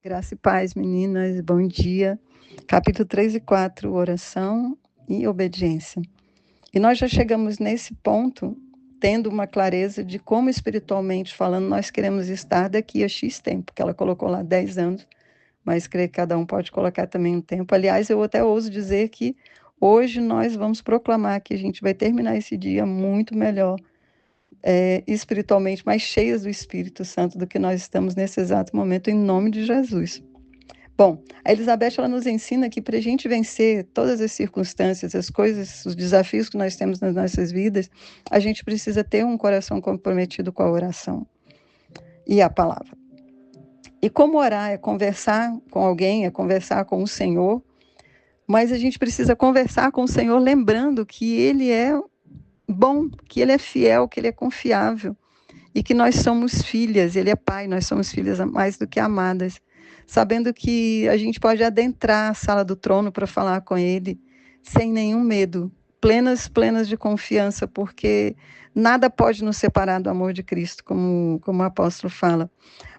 Graça e paz, meninas, bom dia. Capítulo 3 e 4, oração e obediência. E nós já chegamos nesse ponto, tendo uma clareza de como espiritualmente falando nós queremos estar daqui a X tempo, que ela colocou lá 10 anos, mas creio que cada um pode colocar também um tempo. Aliás, eu até ouso dizer que hoje nós vamos proclamar que a gente vai terminar esse dia muito melhor, espiritualmente, mais cheias do Espírito Santo do que nós estamos nesse exato momento, em nome de Jesus. Bom, a Elizabeth ela nos ensina que para a gente vencer todas as circunstâncias, as coisas, os desafios que nós temos nas nossas vidas, a gente precisa ter um coração comprometido com a oração e a palavra. E como orar é conversar com alguém, é conversar com o Senhor, mas a gente precisa conversar com o Senhor lembrando que Ele é bom, que Ele é fiel, que Ele é confiável e que nós somos filhas, Ele é Pai, nós somos filhas mais do que amadas, sabendo que a gente pode adentrar a sala do trono para falar com Ele sem nenhum medo, plenas de confiança, porque nada pode nos separar do amor de Cristo, como o apóstolo fala.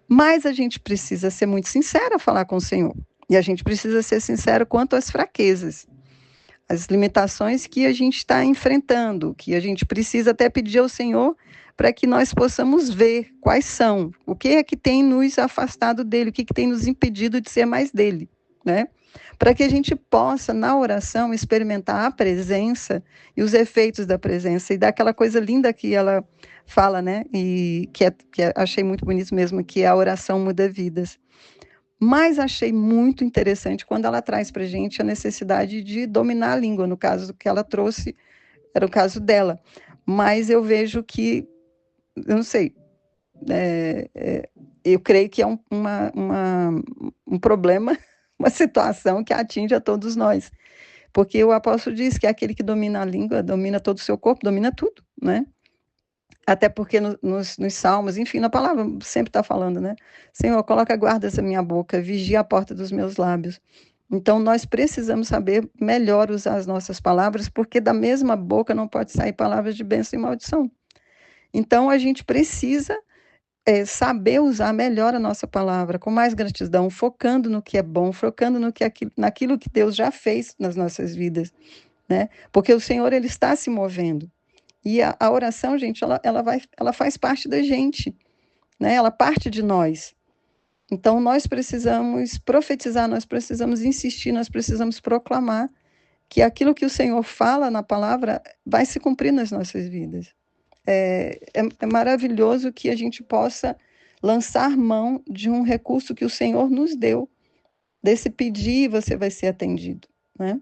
Mas a gente precisa ser muito sincero a falar com o Senhor, e a gente precisa ser sincero quanto às fraquezas, as limitações que a gente está enfrentando, que a gente precisa até pedir ao Senhor para que nós possamos ver quais são, o que é que tem nos afastado dele, o que tem nos impedido de ser mais dele, né? Para que a gente possa, na oração, experimentar a presença e os efeitos da presença, e daquela coisa linda que ela fala, né? E que achei muito bonito mesmo, que a oração muda vidas. Mas achei muito interessante quando ela traz para a gente a necessidade de dominar a língua, no caso que ela trouxe, era o caso dela. Mas eu vejo que, eu não sei, eu creio que é um problema, uma situação que atinge a todos nós. Porque o apóstolo diz que aquele que domina a língua, domina todo o seu corpo, domina tudo, né? Até porque nos salmos, enfim, na palavra sempre está falando, né? Senhor, coloca guarda essa minha boca, vigia a porta dos meus lábios. Então, nós precisamos saber melhor usar as nossas palavras, porque da mesma boca não pode sair palavras de bênção e maldição. Então, a gente precisa saber usar melhor a nossa palavra, com mais gratidão, focando no que é bom, focando naquilo que Deus já fez nas nossas vidas, né? Porque o Senhor, Ele está se movendo. E a oração, gente, ela faz parte da gente, né? Ela parte de nós. Então, nós precisamos profetizar, nós precisamos insistir, nós precisamos proclamar que aquilo que o Senhor fala na palavra vai se cumprir nas nossas vidas. É maravilhoso que a gente possa lançar mão de um recurso que o Senhor nos deu, desse pedir, você vai ser atendido, né?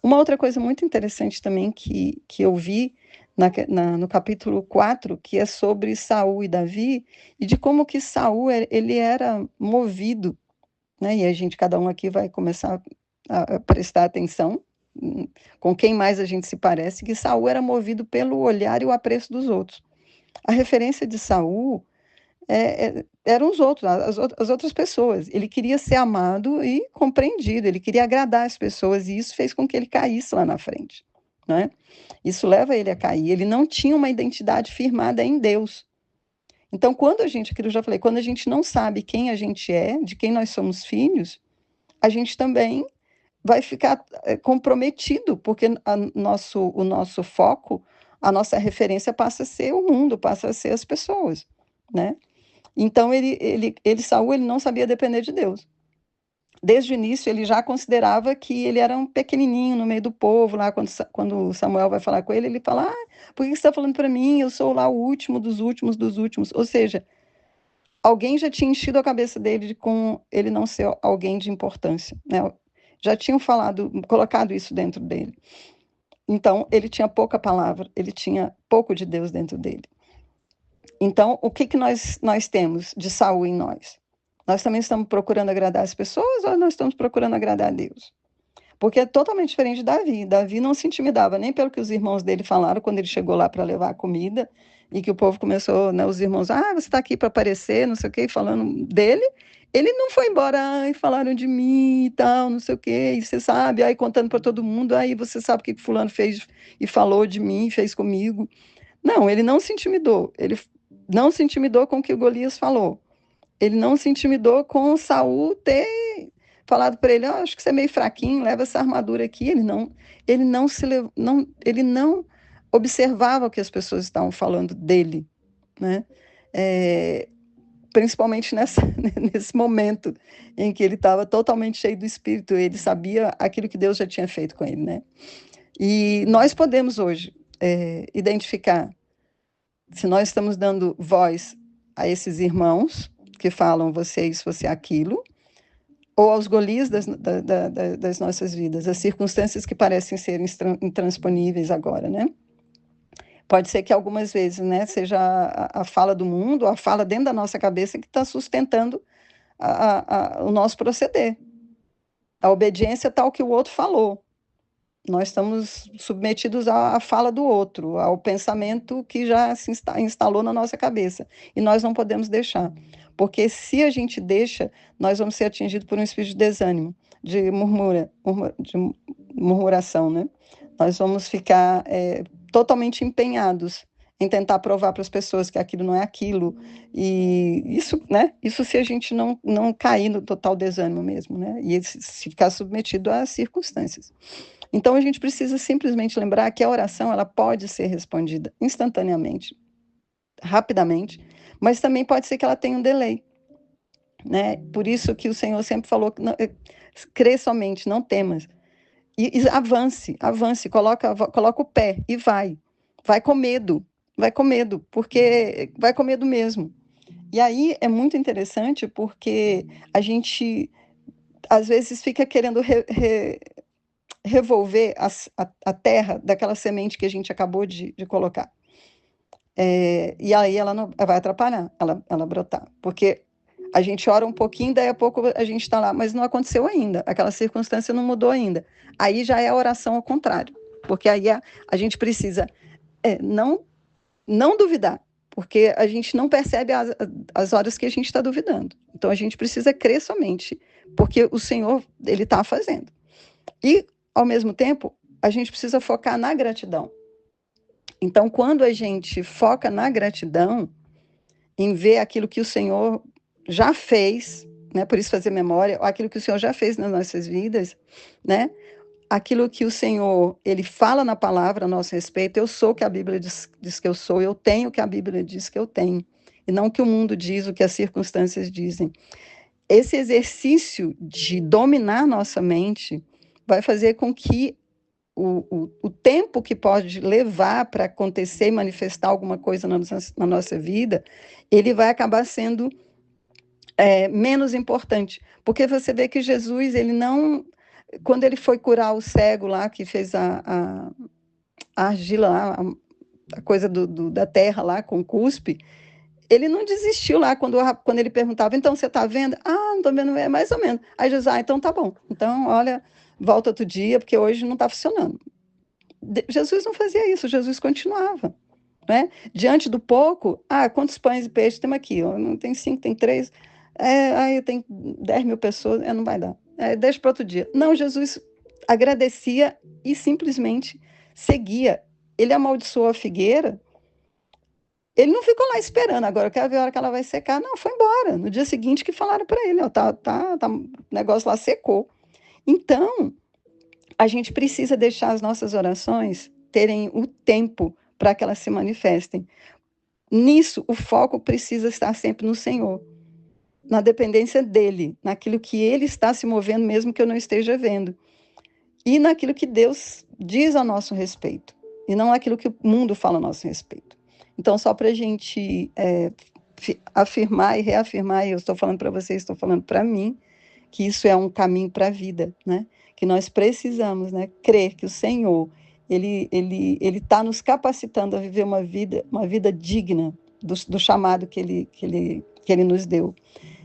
Uma outra coisa muito interessante também que eu vi no capítulo 4, que é sobre Saul e Davi, e de como que Saul ele era movido, né? E a gente, cada um aqui vai começar a prestar atenção com quem mais a gente se parece, que Saul era movido pelo olhar e o apreço dos outros. A referência de Saul eram os outros, as outras pessoas. Ele queria ser amado e compreendido, ele queria agradar as pessoas, e isso fez com que ele caísse lá na frente, né? Isso leva ele a cair. Ele não tinha uma identidade firmada em Deus. Então, quando a gente, aquilo eu já falei, quando a gente não sabe quem a gente é, de quem nós somos filhos, a gente também vai ficar comprometido, porque o nosso foco, a nossa referência passa a ser o mundo, passa a ser as pessoas, né? Então, Saul, ele não sabia depender de Deus. Desde o início, ele já considerava que ele era um pequenininho no meio do povo, lá quando Samuel vai falar com ele, ele fala, por que você está falando para mim? Eu sou lá o último dos últimos dos últimos. Ou seja, alguém já tinha enchido a cabeça dele com ele não ser alguém de importância, né? Já tinham colocado isso dentro dele. Então, ele tinha pouca palavra, ele tinha pouco de Deus dentro dele. Então, o que nós temos de Saul em nós? Nós também estamos procurando agradar as pessoas ou nós estamos procurando agradar a Deus? Porque é totalmente diferente de Davi. Davi não se intimidava nem pelo que os irmãos dele falaram quando ele chegou lá para levar a comida e que o povo começou, né, os irmãos, você está aqui para aparecer, não sei o quê, falando dele. Ele não foi embora, falaram de mim e tal, não sei o quê, e você sabe, aí contando para todo mundo, aí você sabe o que fulano fez e falou de mim, fez comigo. Não, ele não se intimidou, ele não se intimidou com o que o Golias falou. Ele não se intimidou com Saul ter falado para ele, acho que você é meio fraquinho, leva essa armadura aqui. Ele não observava o que as pessoas estavam falando dele, né? Principalmente nesse momento em que ele estava totalmente cheio do Espírito, ele sabia aquilo que Deus já tinha feito com ele, né? E nós podemos hoje identificar se nós estamos dando voz a esses irmãos que falam você isso, você aquilo, ou aos Golias das nossas vidas, as circunstâncias que parecem ser intransponíveis agora, né? Pode ser que algumas vezes, né, seja a fala do mundo, a fala dentro da nossa cabeça que está sustentando o nosso proceder. A obediência tal que o outro falou. Nós estamos submetidos à fala do outro, ao pensamento que já se instalou na nossa cabeça. E nós não podemos deixar. Porque se a gente deixa, nós vamos ser atingidos por um espírito de desânimo, de murmuração, né? Nós vamos ficar totalmente empenhados em tentar provar para as pessoas que aquilo não é aquilo. E isso, né? Isso se a gente não cair no total desânimo mesmo, né? E se ficar submetido às circunstâncias. Então, a gente precisa simplesmente lembrar que a oração ela pode ser respondida instantaneamente, rapidamente, mas também pode ser que ela tenha um delay, né? Por isso que o Senhor sempre falou que crê somente, não temas. E avance, coloca o pé e vai com medo, porque vai com medo mesmo. E aí é muito interessante porque a gente às vezes fica querendo revolver a terra daquela semente que a gente acabou de colocar. E aí ela não vai atrapalhar ela brotar, porque a gente ora um pouquinho, daí a pouco a gente está lá, mas não aconteceu ainda, aquela circunstância não mudou ainda. Aí já é a oração ao contrário, porque aí a gente precisa não duvidar, porque a gente não percebe as horas que a gente está duvidando. Então a gente precisa crer somente, porque o Senhor ele está fazendo. E ao mesmo tempo, a gente precisa focar na gratidão. Então, quando a gente foca na gratidão, em ver aquilo que o Senhor já fez, né? Por isso fazer memória, aquilo que o Senhor já fez nas nossas vidas, né? Aquilo que o Senhor, ele fala na palavra a nosso respeito, eu sou o que a Bíblia diz que eu sou, eu tenho o que a Bíblia diz que eu tenho, e não o que o mundo diz, o que as circunstâncias dizem. Esse exercício de dominar nossa mente vai fazer com que o tempo que pode levar para acontecer e manifestar alguma coisa na nossa vida, ele vai acabar sendo menos importante. Porque você vê que Jesus, ele não... Quando ele foi curar o cego lá, que fez a argila lá, a coisa da terra lá, com cuspe, ele não desistiu lá quando ele perguntava, então você está vendo? Ah, não estou vendo, é mais ou menos. Aí Jesus, então tá bom. Então, olha, volta outro dia, porque hoje não está funcionando. Jesus não fazia isso, Jesus continuava. Né? Diante do pouco, quantos pães e peixes temos aqui? Não tem 5, tem 3. Eu tenho 10 mil pessoas, não vai dar. Deixa para outro dia. Não, Jesus agradecia e simplesmente seguia. Ele amaldiçoou a figueira, ele não ficou lá esperando, agora eu quero ver a hora que ela vai secar. Não, foi embora. No dia seguinte que falaram para ele, o negócio lá secou. Então, a gente precisa deixar as nossas orações terem o tempo para que elas se manifestem. Nisso, o foco precisa estar sempre no Senhor, na dependência dEle, naquilo que Ele está se movendo, mesmo que eu não esteja vendo, e naquilo que Deus diz a nosso respeito, e não aquilo que o mundo fala a nosso respeito. Então, só para a gente afirmar e reafirmar, e eu estou falando para vocês, estou falando para mim, que isso é um caminho para a vida, né? Que nós precisamos, né, crer que o Senhor, ele está nos capacitando a viver uma vida digna do chamado que ele nos deu.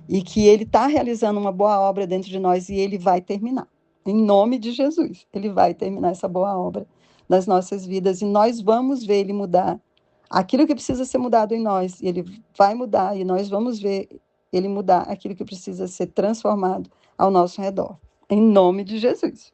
E que ele está realizando uma boa obra dentro de nós e ele vai terminar. Em nome de Jesus, ele vai terminar essa boa obra nas nossas vidas e nós vamos ver ele mudar aquilo que precisa ser mudado em nós. E ele vai mudar e nós vamos ver ele mudar aquilo que precisa ser transformado ao nosso redor. Em nome de Jesus.